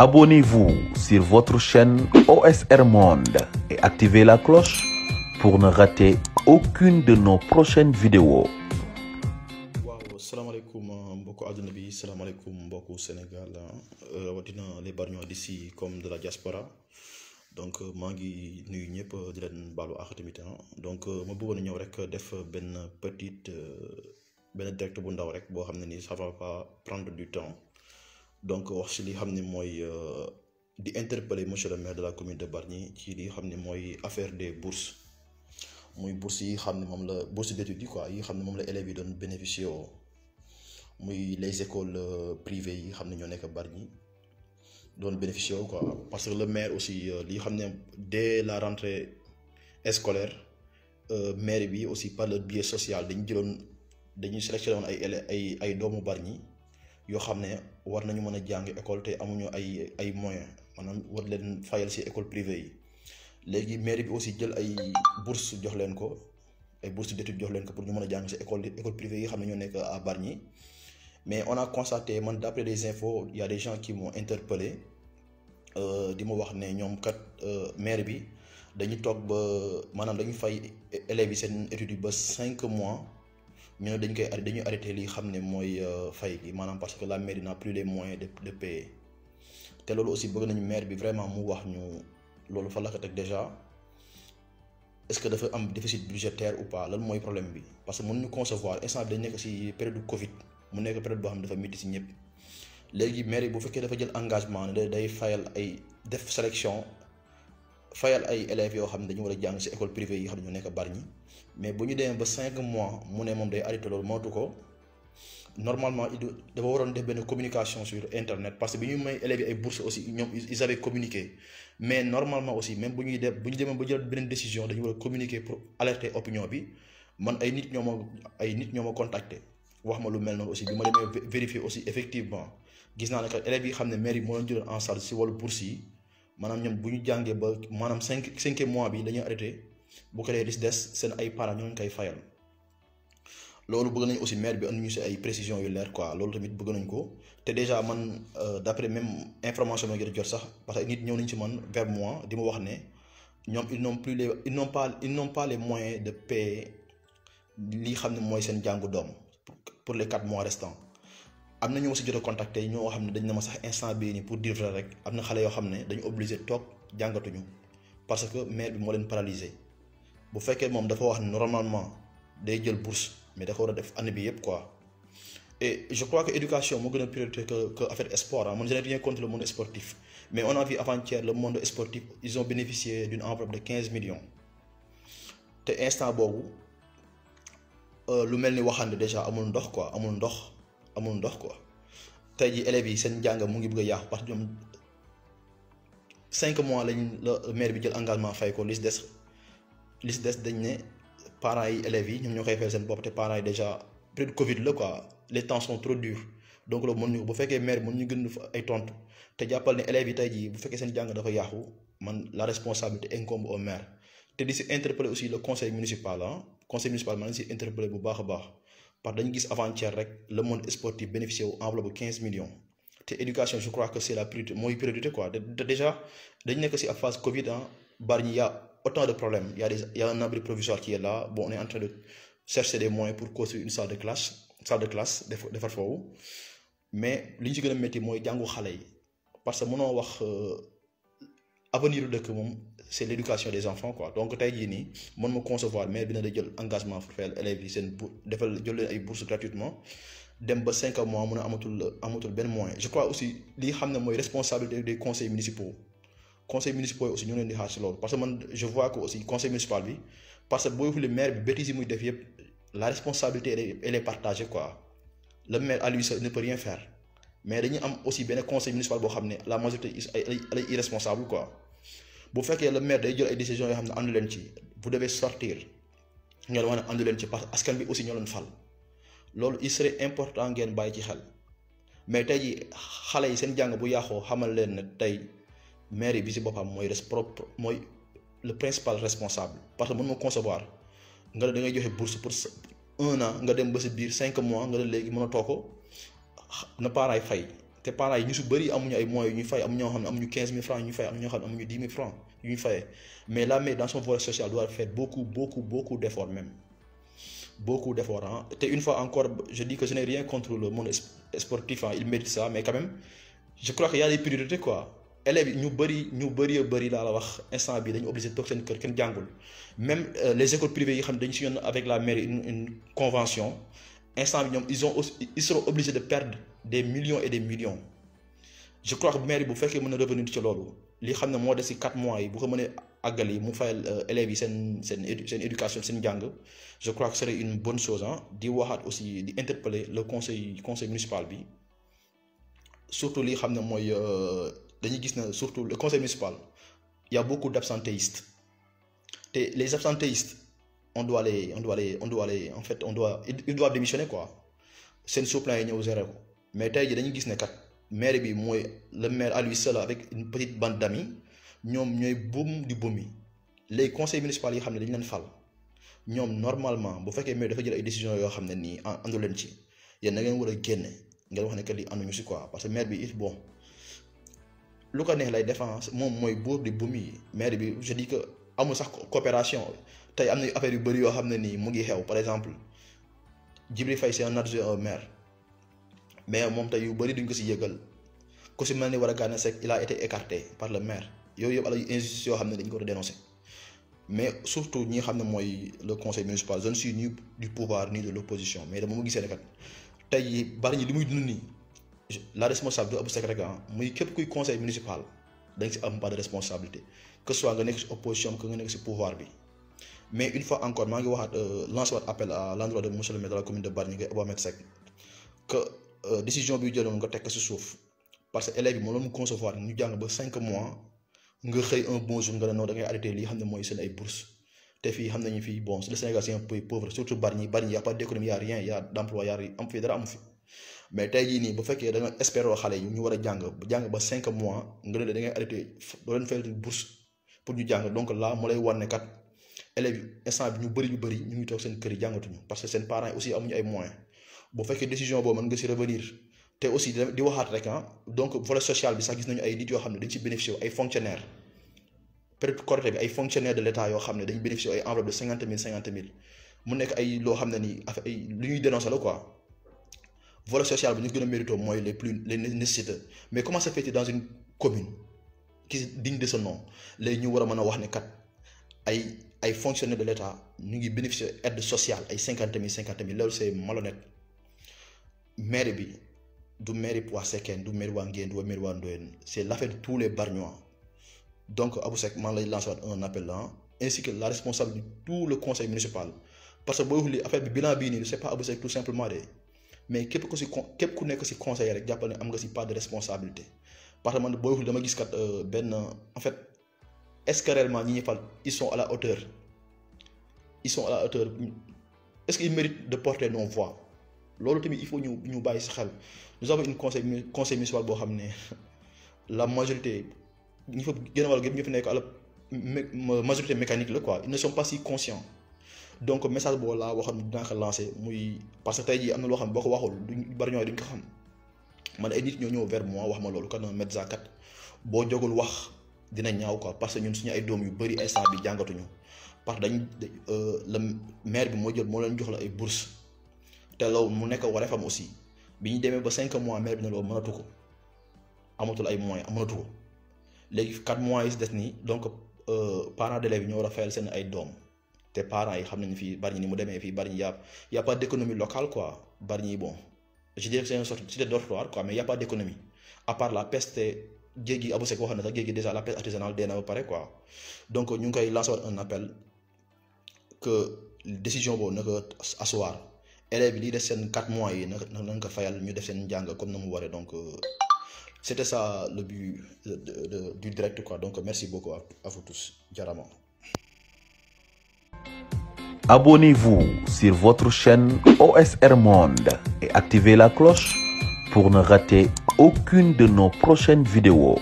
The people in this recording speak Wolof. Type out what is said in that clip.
Abonnez-vous sur votre chaîne OSR Monde et activez la cloche pour ne rater aucune de nos prochaines vidéos. waaw salaamaaleykum mbokku àdduna bi salaamaaleykum mbokku Sénégal rawatina les Bargnois d'ici comme de la diaspora donc maa ngi nuyu ñëpp di leen baalu àq tamit donc ma bëggoon a ñëw rek def benn direct bu ndaw rek boo xam ne nii ça va pas prendre du temps donc wax si li xam ne mooy di interpeller monsieur le maire de la commune de Bargny ci li xam ne mooy affaire des bourses muy bourse yi xam ne moom la bourse d'études yi quoi yi xam ne moom la élèves yi doon bénéficier woo muy les écoles privées yi xam ne ñoo nekk Bargny doon bénéficier woo quoi parce que le maire aussi li xam ne dès la rentrée scolaire maire bi aussi par le biais social dañuy sélectionné woon ay doomu Bargny yoo xam ne war nañu mën a jàng école te amuñu ay moyens maanaam war leen fayal ci école privée yi. léegi mairie bi aussi jël ay bourse jox leen ko ay bourse d'études jox leen ko pour ñu mën a jàng ci école privée yi xam ne ñoo nekk à Bargny mais on a constaté man d'après des infos il y a des gens qui m'ont interpellé di ma wax ne ñoom kat maire bi dañu toog ba maanaam dañu fay élèves yi seen études yi ba 5 mois ñu ne dañuy arrêté li xam ne mooy fay gi maanaam parce que la mairie n'a plus les moyens de payer te loolu aussi bëgg nañu maire bi vraiment mu wax ñu. loolu fa la ko teg déjà est-ce que dafa am déficit budgétaire ou pas lan mooy problème bi parce que mënuñu concevoir instant bi dañ nekk ci période Covid mu nekk période boo xam ne dafa métti ci ñëpp léegi maire bu fekkee dafa jël engagement ne day fayal ay def sélection fayal ay élèves yoo xam ne dañu war a jàng ci école privée yi xam ne ñoo nekk Bargny mais bu ñu demee ba 5 mois mu ne moom day arrêté loolu mënatu ko normalement dafa waroon def benn communication sur internet parce que bi ñu may élèves yi ay bourses aussi ñoom ils avaient communiqué mais normalement aussi même bu ñu demee ba jël beneen décision dañu war a communiquer pour alerter opinion bi man ay nit ñoo ma contacter wax ma lu mel noonu aussi bi ma demee vérifier aussi effectivement gis naa ne que élèves yi xam ne maire yi moo leen jëloon en charge si wàllu bourse yi maanaam ñoom bu ñu jàngee ba maanaam cinquième mois bi dañuy arrêté bu ko des seen ay parents ñoo koy fayal. loolu bëgg nañ aussi maire bi andi ñu ci ay précisions yu leer quoi loolu tamit bëgg nañ ko te déjà man d'après même information ma ngi jot sax parce que nit ñëw nañ ci man vers moi di ma wax ne ñoom ils n'ont pas les moyens de payer li xam ne mooy seen jàngu doom pour les 4 mois restants. am na ñu aussi jot a contacter ñoo xam ne dañ na ma sax instant bii nii pour dire vrai rek am na xale yoo xam ne dañu obligé toog jàngatuñu parce que maire bi moo leen paralysé bu fekkee moom dafa wax ne normalement day jël bourse. mais dafa war a def année bi yëpp quoi et je crois que éducation moo gën a priorité que affaire sport man je n'ai rien contre le monde sportif mais on a vu avant-hier le monde sportif ils ont bénéficié d'une enveloppe de 15 millions te instant boobu lu mel ni waxande déjà amul ndox quoi tey jii élèves yi seen njàng mu ngi bëgg a yàqu parce que ñoom 5 mois la maire bi jël engagement fay ko li si des dañ ne. parents yi élèves yi ñoom ñoo koy fayal seen bopp te parents yi déjà période Covid la quoi les temps sont trop durs donc loolu mën ñu bu fekkee maire mën ñu gën ay tontu te jàppal ne élèves yi tey jii bu fekkee seen jàng dafa yàqu man la responsabilité incombe au maire te di si interpeller aussi le conseil municipal man nañ si interpeller bu baax a baax parce que dañu gis avant-hier rek le monde sportif bénéficié wu enveloppe 15 millions te éducation je crois que c'est la priorité mooy priorité quoi déjà dañu nekk si ab phase Covid Bargny autant de problèmes il y a un abri provisoire qui est là bon on est en train de chercher des moyens pour construire une salle de classe defar foofu mais li ñu ci gën a métti mooy jàngu xale yi parce que mënoo wax avenir dëkk moom c'est l'éducation des enfants quoi donc tey jii nii mën ma concevoir mais dina da jël engagement pour faire élèves yi seen jël leen ay bourses gratuitement dem ba 5 mois mun a amatul benn moyen je crois aussi li xam ne mooy responsabilité des conseils municipaux yi aussi ñu leen di xaar ci loolu parce que man je vois que aussi conseil municipal bi parce que booy xoolee maire bi bêtises yi muy def yëpp la responsabilité elle est partagée quoi le maire à lui seul ne peut rien faire mais dañuy am aussi benn conseil municipal boo xam ne la majorité elle est irresponsable quoi bu fekkee le maire day jël ay décisions yoo xam ne àndu leen ci vous devez sortir ngeen wax ne àndu leen ci parce que askan bi aussi ñoo leen fal loolu il serait important ngeen bàyyi ci xel mais tey jii xale yi seen jàng bu yàqoo xamal leen ne tey. maire bi ci boppam mooy le principal responsable parce que mën nga concevoir nga ne da ngay joxe bourse pour 1 an nga dem ba ci biir 5 mois nga ne léegi mën a toog ko na parents yi fay te parents yi ñu su bëri amuñu ay moyens yu ñuy fay, am ñoo xam ne amuñu 15 000 francs yu ñuy fay, am ñoo xam ne amuñu 10 000 francs yu ñuy fayee. Mais la mairie dans son volet social doit faire beaucoup d'efforts même. Beaucoup d'efforts. Hein. Et une fois encore, je dis que je n'ai rien contre le monde sportif, hein. Il mérite ça, mais quand même, je crois qu'il y a des priorités quoi. Élèves ñu bëri laa la wax instant bi dañu obligé toog seen kër kenn jàngul. Même les écoles privées yi xam ne dañu signé avec la mairie une convention, instant bi ñoom ils seront obligés de perdre des millions et des millions. Je crois que mairie bu fekkee mën a revenir ci loolu li xam ne moo des ci 4 mois yi bu ko mënee àggali mu fayal élèves yi seen éducation seen jàng, je crois que ce serait une bonne chose. Hein. Di waxaat aussi di interpeller le conseil municipal bi, surtout li xam ne mooy dañuy gis ne surtout le conseil municipal, il y a beaucoup d'absentéistes. Et les absentéistes, ils doivent démissionner quoi. C'est une suppléant yi ñëw zéro. Mais tey jii dañuy gis ne kat maire bi mooy le maire à lui seul avec une petite bande d'amis ñoom ñooy buum di buum yi. Les conseils municipaux yi xam ne dañu leen fal ñoom normalement bu fekkee maire dafa jël ay décisions yoo xam ne nii àndu leen ci yéen da ngeen war a génne ngeen wax ne que li ànduñu si quoi, parce que maire bi it bon. Lu ko neex lay défense moom mooy buur di buum yi. Maire bi je dis que amul sax coopération tey am na affaire yu bëri yoo xam ne nii mu ngi xew. Par exemple Djibril Faye c'est un adjoint au maire, mais moom tey yu bëri duñ ko si yëgal. Ku si mel ni Wara Gana Seck il a été écarté par le maire. Yooyu yëpp ay injustice yoo xam ne dañ ko war a dénoncer. Mais surtout ñi nga xam ne mooy le conseil municipal, je ne suis ni du pouvoir ni de l'opposition, mais dama mu gisee ne kat tey bari ñi li muy dund nii la responsabilité de Abou Seck rek muy képp kuy conseil municipal da nga si am pas de responsabilité, que ce soit nga nekk si opposition que nga nekk si pouvoir bi. Mais une fois encore maa ngi waxaat lancer waat appel à l'endroit de monsieur le maire de la commune de Bargny ngay Abou Ahmed Seck que décision bi jëloon nga teg ko si suuf, parce que élèves yi moo doon concevoir ñu jàng ba 5 mois nga xëy un bon jour nga ne non da ngay arrêté lii xam ne mooy seen ay bourses. Te fii xam nañu fii bon le Sénégal c'est un pays pauvre, surtout Bargny y a pas d'économie, y a rien, y a d'emploi, y a am fi dara amu fi. Mais tey jii nii bu fekkee da nga espérer xale yi ñu war a jàng ba 5 mois nga ne da ngay arrêté doo leen fayal bourse pour ñu jàng. Donc là moo lay war ne kat élèves yi instant bi ñu bëri ñu ngi toog seen kër yi jàngatuñu parce que seen parents yi aussi amuñu ay moyens. Bu fekkee décision boobu mën nga si revenir te aussi di waxaat rek donc volet social bi sax gis nañu ay nit yoo xam ne dañ ci bénéficier ay fonctionnaires. Peut-être côté bi ay fonctionnaires de l'État yoo xam ne dañu bénéficier ay enveloppe de 50 000 mu nekk ay loo xam ne nii ay lu ñuy dénoncer la quoi. Volet social bi ñu gën a mérito mooy les nécessiteux. Mais comment ça fait dans une commune qui est digne de ce nom léegi ñu war a mën a wax ne kat ay fonctionnaires de l'État ñu ngi bénéficier aide sociale ay 50 000 loolu c'est malhonnête. Maire bi du maire waa Seckène du maire waa Nguéne du maire waa Ndoyène, c'est l'affaire de tous les Bargnois. Donc Abou Seck maa lay lancer un appel là ainsi que la responsabilité de tout le conseil municipal, parce que booy xuli affaire bi bilan bii nii c'est pas Abou Seck tout simplement de mais képp ku nekk si conseil rek jàppal ne am nga si part de responsabilité. Parce que man booy xuli dama gis kat benn en fait est-ce que réellement ñi ñuy fal ils sont à la hauteur est-ce qu'ils méritent de porter nos voix. Loolu tamit il faut ñu bàyyi si xel. Nous avons une conseil municipal boo xam ne la majorité ñi fa gën a wàll gépp ñu fi nekk à la majorité mécanique la quoi, ils ne sont pas si conscients. Donc message boobu laa waxoon dinaa ko lancer muy parce que tey jii am na loo xam ne boo ko waxul duñ bari ñooy duñ ko xam. Man ay nit ñoo ñëw vers moi wax ma loolu kan médecin kat boo jógul wax dina ñaaw quoi, parce que ñun suñu ay doom yu bari instant bi jàngatuñu parce que le maire bi moo leen jox la ay bourses te loolu mu nekk wareefam aussi. Bi ñu demee ba 5 mois maire bi ne loolu mënatu ko amatul ay moyens mënatu ko léegi 4 mois yi si des nii donc parents d'élèves yi ñoo war a fayal seen ay doom te parents yi xam nañu fii Bargny ni mu demee fii Bargny y a pas d'économie locale quoi. Bargny bon je dirais que c'est une sorte de cité dortoir quoi, mais y a pas d'économie à part la peste. Géej gi Abou Seck waxoon na sax géej gi déjà la pêche artisanale dee na ba pare quoi. Donc ñu ngi koy lancer un appel que décision boobu na ko asseoir. Élèves yi lii def seen 4 mois yi na nga ko fayal ñu def seen njàng comme na mu waree. Donc c'était ça le but du direct quoi. Donc merci beaucoup à vous tous. Jarama. Abonnez-vous sur votre chaîne OSR Monde et activez la cloche pour ne rater aucune de nos prochaines vidéos.